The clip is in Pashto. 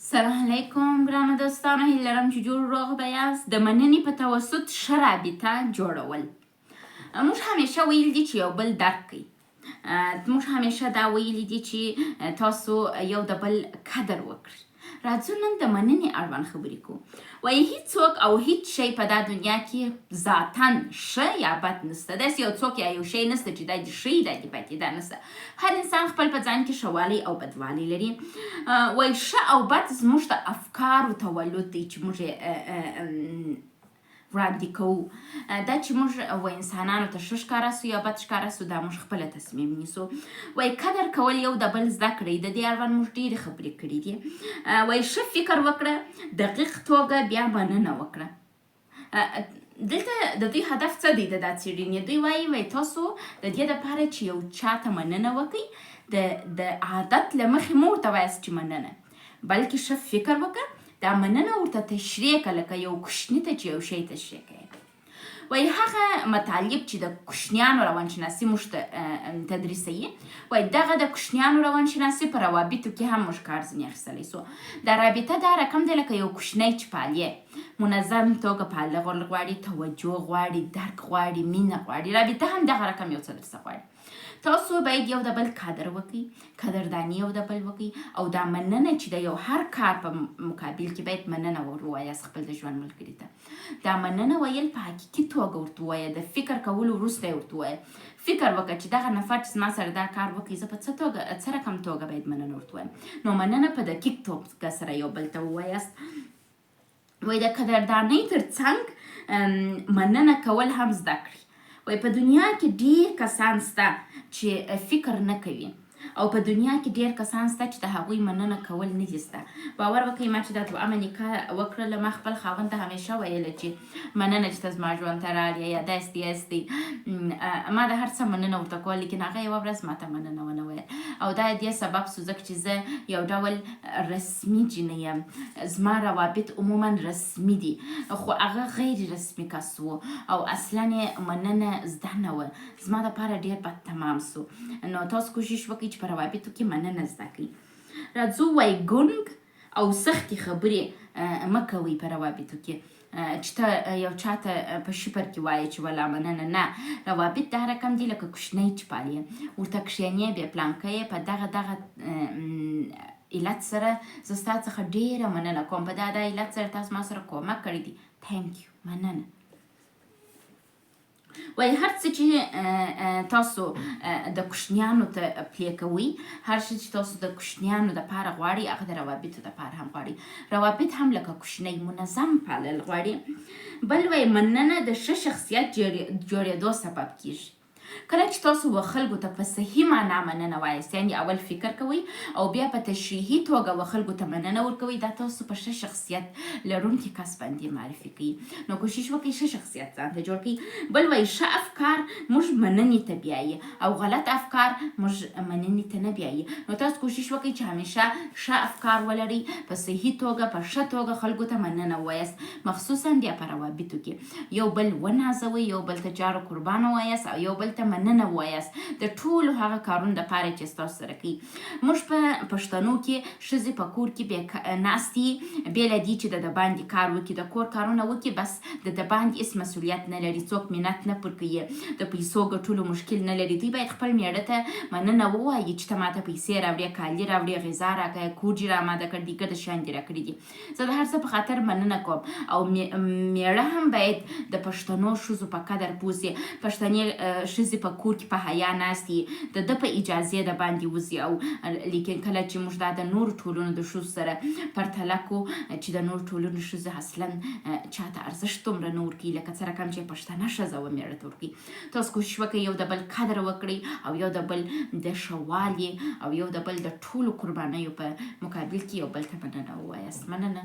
سلام علیکم ګرانو دوستانو، هیله لرم چې جوړ روغ به یاست. د مننې په توسط ښه رابطه جوړول. موږ همیشه ویل دي چې یو بل درک کوي. موږ همیشه دا ویلي دي چې تاسو یو د بل قدر وکړئ. راځو نن د مننې اړوند خبرې کوو. وایي هیڅوک او هیڅ شی په دا دنیا کې ذاتاً ښه یا بد نشته. داسې یو څوک یا یو شی نشته چې دا دې ښه دا دې بد دا نشته. هر انسان خپل په ځان کې ښهوالی او بدوالی لري. وایي ښه او بد زموږ د افکارو تولد دی چې موږ وړاندې کوو. دا چې موږ انسانانو ته ښه ښکاره سو یا بد ښکاره سو، دا موږ خپله تصمیم نیسو. وایي قدر کول یو د بل زده کړئ. د دې اړوند موږ ډېرې خبرې کړي دي. وایي ښه فکر وکړه، دقیق توګه بیا مننه وکړه. دلته د دوی هدف څه دی د دا څېړنې؟ دوی وایي تاسو د دې دپاره چې یو چا ته مننه وکړئ، د عادت له مخې مه ورته وایاست چې مننه، بلکې ښه فکر وکړه، دا مننه ورته تشریح کړه، لکه یو کوچني ته چې یو شی تشریح کوي. وایي هغه مطالب چې د کوچنیانو روانشناسي موږ ته تدریسوي، وایي دغه د کوچنیانو روانشناسي په روابطو کې هم موږ کار ځینې اخیستلی سو. دا رابطه دا رقم دی لکه یو کوچنی چې پالې، منظم توګه پالل غواړي، توجه غواړي، درک غواړي، مینه غواړي. رابطه هم دغه رقم یو څه درڅه غواړي. تاسو باید یو د بل قدر وکړئ، قدرداني یو د بل وکړئ، او دا مننه چې د یو هر کار په مقابل کې باید مننه ووایاست خپل د ژوند ملګري ته. دا مننه ویل په حقیقي توګه ورته ووایه، د فکر کولو وروسته یې ورته ووایه. فکر وکړه چې دغه نفر چې زما سره دا کار وکړي، زه په څه رقم توګه باید مننه ورته ووایم. نو مننه په دقیق توګه سره یو بل ته ووایاست. وایي د قدردانۍ تر څنګ مننه کول هم زده کړئ. وایي په دنیا کې ډېر کسان شته چې فکر نه کوي، او په دنیا کې ډېر کسان شته چې د هغوی مننه کول نه دي زده. باور وکړئ، ما چې دا دوهمه نکاح وکړله، ما خپل خاوند ته همیشه ویله چې مننه چې ته زما ژوند ته راغلې، یا داسې یاستې. ما د هر څه مننه ورته کوله، لیکن هغه یوه ورځ ما ته مننه ونه ویل. او دا د دې سبب سو ځکه چې زه یو ډول رسمي جینۍ یم. زما روابط عموما رسمي دي، خو هغه غیر رسمي کس و، او اصلا یې مننه زده نه وه. زما دپاره ډېر بد تمام سو. نو تاسو کوشش وکړئ چې په روابطو کې مننه زده کړئ. راځو وایي ګونګ او سختې خبرې مه کوئ په روابطو کې، چې ته یو چا ته په شپر کې وایې چې ولا مننه. نه، روابط دا رقم دی لکه کوچنی چې پالې، ورته کښېنې، بیا پلانکه یې په دغه علت سره زه ستا څخه ډېره مننه کوم، په دا علت سره تاسو ما سره کومک کړی دی، تھینک یو، مننه. وایي هر څه چې تاسو د کوچنیانو ته پلی کوئ، هر څه چې تاسو د کوچنیانو دپاره غواړئ، هغه د روابطو دپاره هم غواړئ. روابط هم لکه کوچنی منظم پالل غواړي. بل وایي مننه د ښه شخصیت جوړېدو سبب کیږي. کله چې تاسو و خلکو ته په صحیح معنا مننه وایاست، یعنې اول فکر کوئ او بیا په تشریحي توګه و خلکو ته مننه ورکوئ، دا تاسو په ښه شخصیت لرونکي کس باندې معرفي کوي. نو کوشش وکړئ ښه شخصیت ځان ته جوړ کړئ. بل وایي ښه افکار موږ مننې ته بیایي، او غلط افکار موږ مننې ته نه بیایي. نو تاسو کوشش وکړئ چې همیشه ښه افکار ولرئ، په صحیح توګه په ښه توګه خلکو ته مننه ووایاست، مخصوصا بیا په روابطو کې. یو بل ونازوئ، یو بل ته جار و قربان ووایاست، او یو بل ته مننه ووایاست د ټولو هغه کارونو دپاره چې ستاسو سره کوي. موږ په پښتنو کې ښځې په کور کې ناستې، بې له دې چې د باندې کار وکړي، د کور کارونه وکړي، بس د باندې هېڅ مسؤلیت نه لري، څوک منت نه پر کوي، د پیسو ګټلو مشکل نه لري. دوی باید خپل مېړه ته مننه ووایي چې ته ما ته پیسې راوړې، کالي راوړې، غذا راکړې، کور دې راماده کړ، دیګه د شیان دې راکړي دي. زه د هر څه په خاطر مننه کوم. او مېړه هم باید د پښتنو ښځو په قدر پوه سي. پښتنې ښځې په کور کې په حیا ناستې، د ده په اجازې د باندې وځي. او لیکن کله چې موږ دا د نورو ټولنو د ښځو سره پرتله کړو، چې د نورو ټولنو ښځې اصلا چاته ارزښت دومره نه ورکوي لکه څه رقم چې پښتنه ښځه و مېړه ته ورکوي. تاسو کوشش وکړئ یو د بل قدر وکړئ، او یو د بل د ښه والي او یو د بل د ټولو قربانیو په مقابل کې یو بل ته مننه ووایاست. مننه.